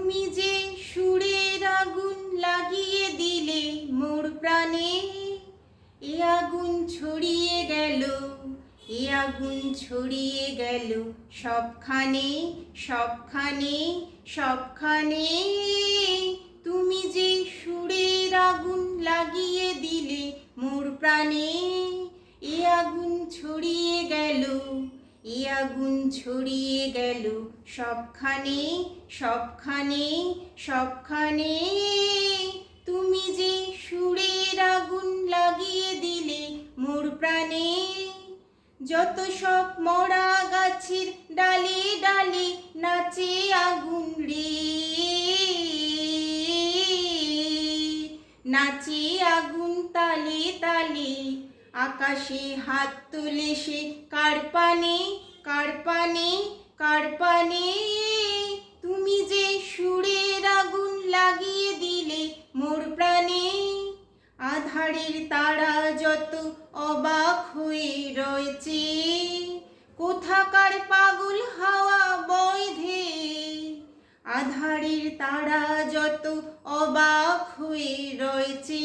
তুমি যে সুরের আগুন লাগিয়ে দিলে মোর প্রাণে, এ আগুন ছড়িয়ে গেল, এ আগুন ছড়িয়ে গেল সবখানে, সবখানে, সবখানে। তুমি যে সুরের আগুন লাগিয়ে দিলে মোর প্রাণে, এ আগুন ছড়িয়ে গেল, এ আগুন ছড়িয়ে গেল সবখানে, সবখানে, সবখানে। তুমি যে সুরের আগুন লাগিয়ে দিলে মোর প্রাণে, যত সব মরা গাছের ডালে ডালে নাচে আগুন রে, নাচে আগুন তালে তালে। আকাশে হাত তোলে সে কার পানে, কার পানে, কার পানে। তুমি যে সুরের আগুন লাগিয়ে দিলে মোর প্রাণে, আধারের তারা যত অবাক হয়ে রয়েছে, কোথাকার পাগল হাওয়া বৈধে। আধারের তারা যত অবাক হয়ে রয়েছে,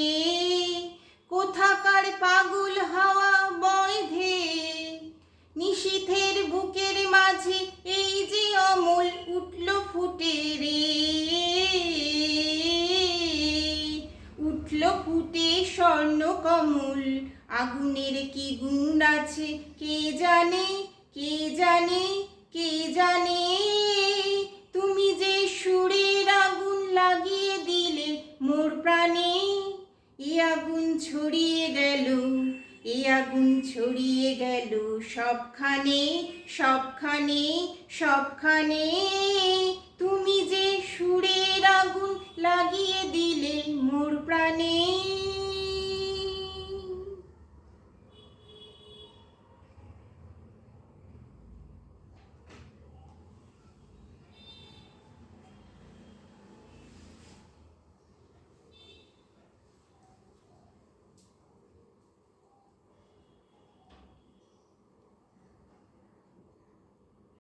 কোথাকার পাগল হাওয়া বৈধে। নিশীথের বুকের মাঝে এই যে অমল উঠল ফুটে রে, উঠল ফুটে স্বর্ণ কমল। আগুনের কি গুণ আছে কে জানে, কে জানে, কে জানে। তুমি যে সুরের আগুন লাগিয়ে দিলে মোর প্রাণে, এ আগুন ছড়িয়ে গেল, এ আগুন ছড়িয়ে গেল সবখানে, সবখানে, সবখানে। তুমি যে সুরের আগুন লাগিয়ে দিলে মোর প্রাণে।